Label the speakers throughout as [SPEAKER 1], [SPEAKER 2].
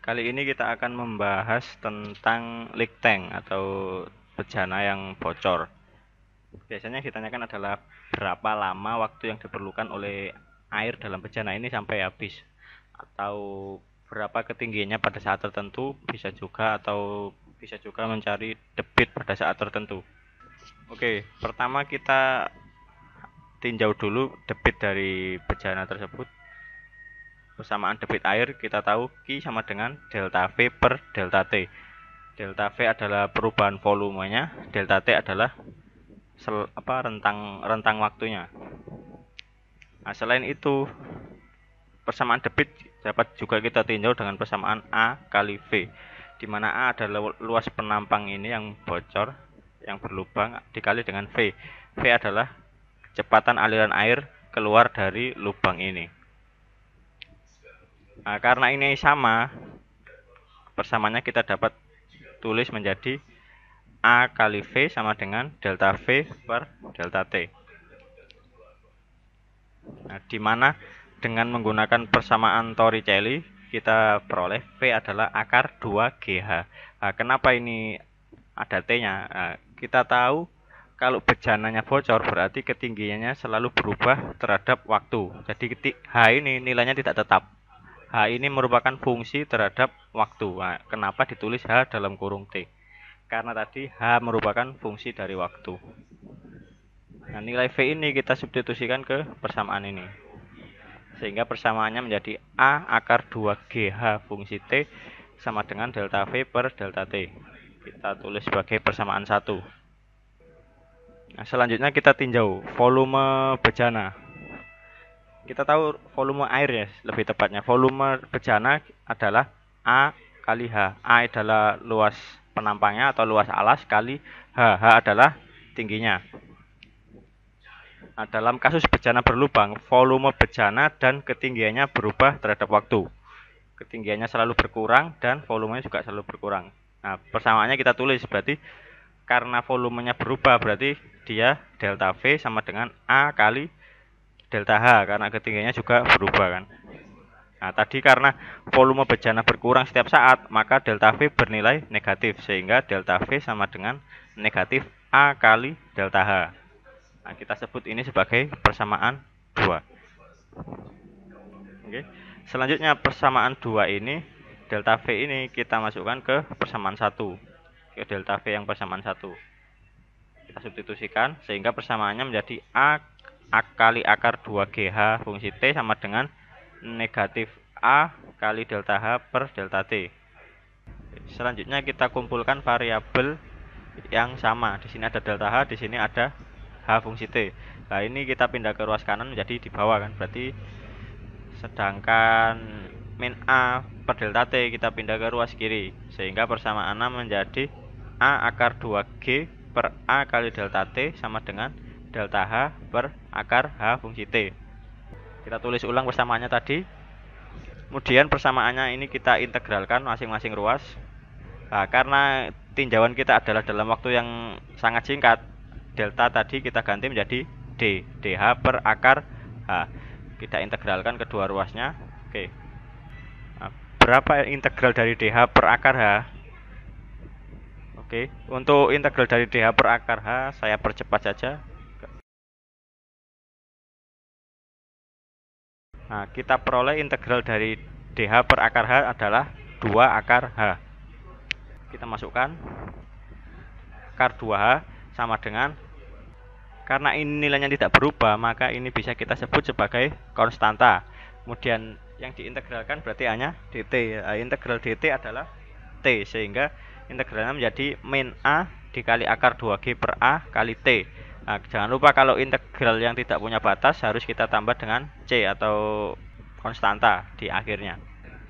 [SPEAKER 1] Kali ini kita akan membahas tentang leak tank atau bejana yang bocor. Biasanya ditanyakan adalah berapa lama waktu yang diperlukan oleh air dalam bejana ini sampai habis, atau berapa ketinggiannya pada saat tertentu, bisa juga mencari debit pada saat tertentu. Oke, pertama kita tinjau dulu debit dari bejana tersebut. Persamaan debit air kita tahu Q sama dengan delta V per delta T. Delta V adalah perubahan volumenya, delta T adalah rentang waktunya. Nah, selain itu, persamaan debit dapat juga kita tinjau dengan persamaan A kali V, di mana A adalah luas penampang ini yang bocor, yang berlubang, dikali dengan V. V adalah kecepatan aliran air keluar dari lubang ini. Nah, karena ini sama, persamaannya kita dapat tulis menjadi A kali V sama dengan delta V per delta T. Nah, di mana dengan menggunakan persamaan Torricelli kita peroleh V adalah akar 2GH. Nah, kenapa ini ada T-nya? Nah, kita tahu kalau bejananya bocor berarti ketinggiannya selalu berubah terhadap waktu. Jadi H ini nilainya tidak tetap. H ini merupakan fungsi terhadap waktu. Nah, kenapa ditulis H dalam kurung T? Karena tadi H merupakan fungsi dari waktu. Nah, nilai V ini kita substitusikan ke persamaan ini. Sehingga persamaannya menjadi A akar 2GH fungsi T sama dengan delta V per delta T. Kita tulis sebagai persamaan 1. Nah, selanjutnya kita tinjau volume bejana. Kita tahu volume air ya, lebih tepatnya. Volume bejana adalah A kali H. A adalah luas penampangnya atau luas alas kali H. H adalah tingginya. Nah, dalam kasus bejana berlubang, volume bejana dan ketinggiannya berubah terhadap waktu. Ketinggiannya selalu berkurang dan volumenya juga selalu berkurang. Nah, persamaannya kita tulis, berarti karena volumenya berubah berarti dia delta V sama dengan A kali delta H, karena ketinggiannya juga berubah kan. Nah, tadi karena volume bejana berkurang setiap saat, maka delta V bernilai negatif, sehingga delta V sama dengan negatif A kali delta H. Nah, kita sebut ini sebagai persamaan 2. Oke. Selanjutnya persamaan 2 ini, delta V ini kita masukkan ke persamaan 1. Ke delta V yang persamaan 1. Kita substitusikan sehingga persamaannya menjadi A kali akar 2GH fungsi T sama dengan negatif A kali delta H per delta T. Selanjutnya kita kumpulkan variabel yang sama. Di sini ada delta H, di sini ada H fungsi T. Nah, ini kita pindah ke ruas kanan menjadi di bawah kan. Berarti sedangkan min A per delta T kita pindah ke ruas kiri. Sehingga persamaannya menjadi A akar 2G per A kali delta T sama dengan delta H per akar H fungsi T. Kita tulis ulang persamaannya tadi. Kemudian persamaannya ini kita integralkan masing-masing ruas. Nah, karena tinjauan kita adalah dalam waktu yang sangat singkat, delta tadi kita ganti menjadi D, DH per akar H. Kita integralkan kedua ruasnya. Oke. Nah, berapa integral dari DH per akar H? Oke, untuk integral dari DH per akar H saya percepat saja. Nah, kita peroleh integral dari DH per akar H adalah 2 akar H. Kita masukkan akar 2H sama dengan, karena ini nilainya tidak berubah, maka ini bisa kita sebut sebagai konstanta. Kemudian yang diintegralkan berarti hanya dt. Integral dt adalah T, sehingga integralnya menjadi min A dikali akar 2G per A kali T. Nah, jangan lupa kalau integral yang tidak punya batas harus kita tambah dengan C atau konstanta di akhirnya.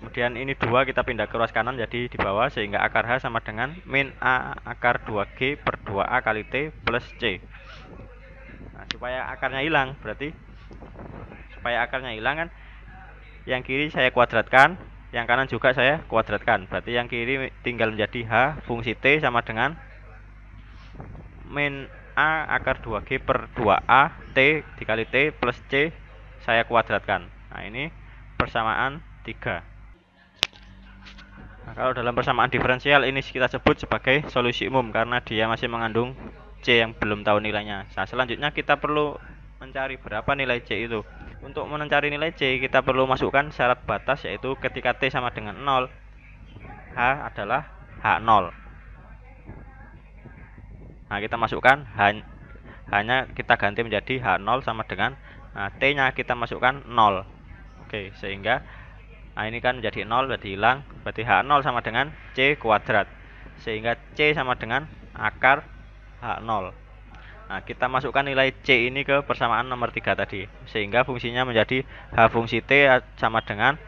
[SPEAKER 1] Kemudian ini 2 kita pindah ke ruas kanan jadi di bawah, sehingga akar H sama dengan min A akar 2G per 2A kali T plus C. Nah, supaya akarnya hilang kan, yang kiri saya kuadratkan, yang kanan juga saya kuadratkan. Berarti yang kiri tinggal menjadi H fungsi T sama dengan min A akar 2G per 2A T dikali T plus C saya kuadratkan. Nah, ini persamaan 3. Kalau dalam persamaan diferensial ini kita sebut sebagai solusi umum karena dia masih mengandung C yang belum tahu nilainya. Nah, selanjutnya kita perlu mencari berapa nilai C itu. Untuk mencari nilai C, kita perlu masukkan syarat batas, yaitu ketika T sama dengan 0, H adalah H0. Nah, kita masukkan hanya kita ganti menjadi H0 sama dengan T-nya kita masukkan 0. Oke, sehingga ini kan menjadi 0, berarti hilang. Berarti H0 sama dengan C kuadrat. Sehingga C sama dengan akar H0. Nah, kita masukkan nilai C ini ke persamaan nomor 3 tadi. Sehingga fungsinya menjadi H fungsi T sama dengan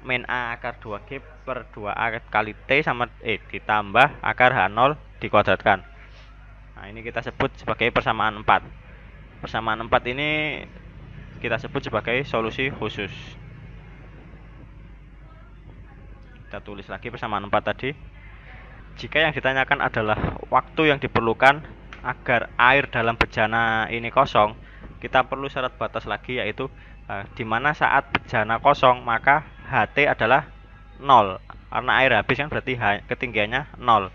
[SPEAKER 1] min A akar 2G per 2A kali T sama ditambah akar H0 dikuadratkan. Nah, ini kita sebut sebagai persamaan 4. Persamaan 4 ini kita sebut sebagai solusi khusus. Kita tulis lagi persamaan 4 tadi. Jika yang ditanyakan adalah waktu yang diperlukan agar air dalam bejana ini kosong, kita perlu syarat batas lagi, yaitu di mana saat bejana kosong maka HT adalah 0. Karena air habis kan berarti ketinggiannya 0.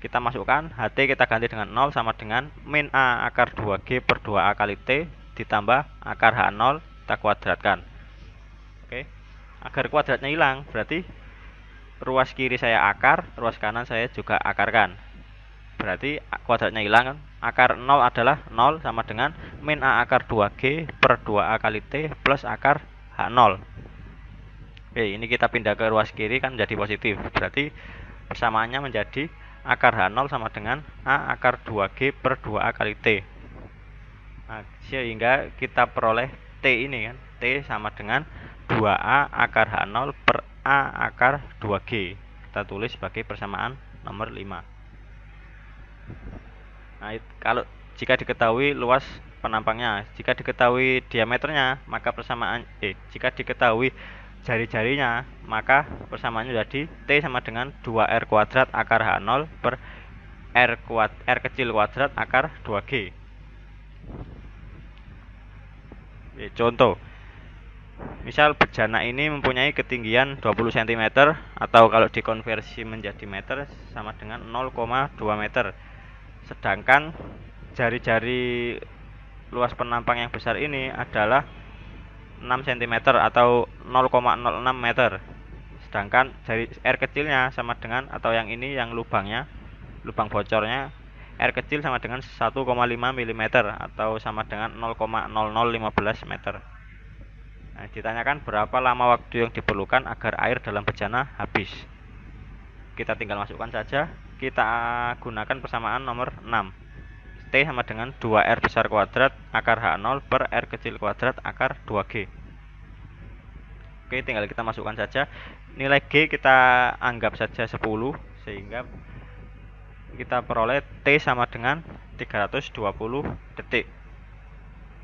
[SPEAKER 1] Kita masukkan HT, kita ganti dengan 0 sama dengan min A akar 2G per 2A kali T ditambah akar H0 kita kuadratkan. Oke. Agar kuadratnya hilang, berarti ruas kiri saya akar, ruas kanan saya juga akarkan. Berarti kuadratnya hilang kan? Akar 0 adalah 0 sama dengan min A akar 2G per 2A kali T plus akar H0. Oke, ini kita pindah ke ruas kiri kan menjadi positif. Berarti persamaannya menjadi akar H0 sama dengan A akar 2G per 2A kali T. Nah, sehingga kita peroleh T ini kan, T sama dengan 2A akar H0 per A akar 2G. Kita tulis sebagai persamaan nomor 5. Nah, kalau jika diketahui luas penampangnya, jika diketahui diameternya, maka persamaan jika diketahui jari-jarinya, maka persamaannya jadi T sama dengan 2R kuadrat akar H0 per R kecil kuadrat akar 2G. Contoh, misal bejana ini mempunyai ketinggian 20 cm atau kalau dikonversi menjadi meter sama dengan 0,2 meter. Sedangkan jari-jari luas penampang yang besar ini adalah 6 cm atau 0,06 meter. Sedangkan jari R kecilnya sama dengan, atau yang ini yang lubangnya, lubang bocornya R kecil sama dengan 1,5 mm atau sama dengan 0,0015 meter. Nah, ditanyakan berapa lama waktu yang diperlukan agar air dalam bejana habis. Kita tinggal masukkan saja. Kita gunakan persamaan nomor 6. T sama dengan 2R besar kuadrat akar H0 per R kecil kuadrat akar 2G. Oke, tinggal kita masukkan saja. Nilai G kita anggap saja 10, sehingga kita peroleh T sama dengan 320 detik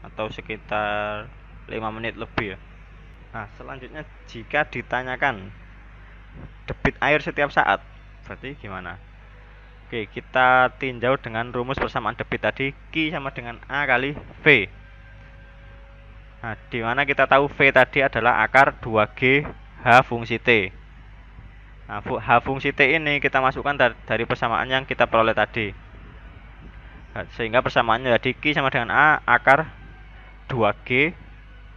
[SPEAKER 1] atau sekitar 5 menit lebih ya. Nah, selanjutnya jika ditanyakan debit air setiap saat, berarti gimana? Oke, kita tinjau dengan rumus persamaan debit tadi, Q sama dengan A kali V. Nah, di mana kita tahu V tadi adalah akar 2G H fungsi T. Nah, H fungsi T ini kita masukkan dari persamaan yang kita peroleh tadi. Nah, sehingga persamaannya jadi Q sama dengan A akar 2G.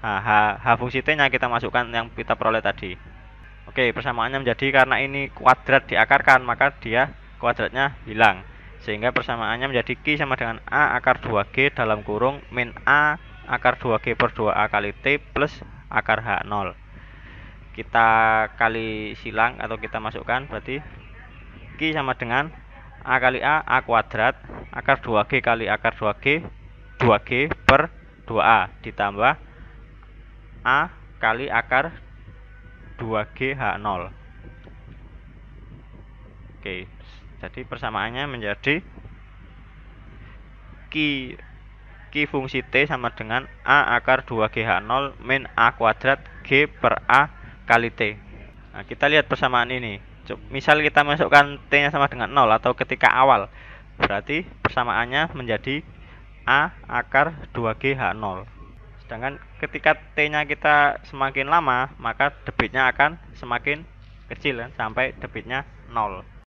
[SPEAKER 1] Nah, H fungsi T-nya kita masukkan yang kita peroleh tadi. Oke, persamaannya menjadi, karena ini kuadrat diakarkan, maka dia kuadratnya hilang. Sehingga persamaannya menjadi Q sama dengan A akar 2G dalam kurung min A akar 2G per 2A kali T plus akar H0. Kita kali silang atau kita masukkan, berarti Q sama dengan A kali A kuadrat akar 2G kali akar 2G 2G per 2A ditambah A kali akar 2G H0. Oke, jadi persamaannya menjadi Q fungsi T sama dengan A akar 2G H0 min A kuadrat G per A kali T. Nah, kita lihat persamaan ini. Misal kita masukkan T-nya sama dengan 0 atau ketika awal, berarti persamaannya menjadi A akar 2G H0. Sedangkan ketika T-nya kita semakin lama, maka debitnya akan semakin kecil kan sampai debitnya 0.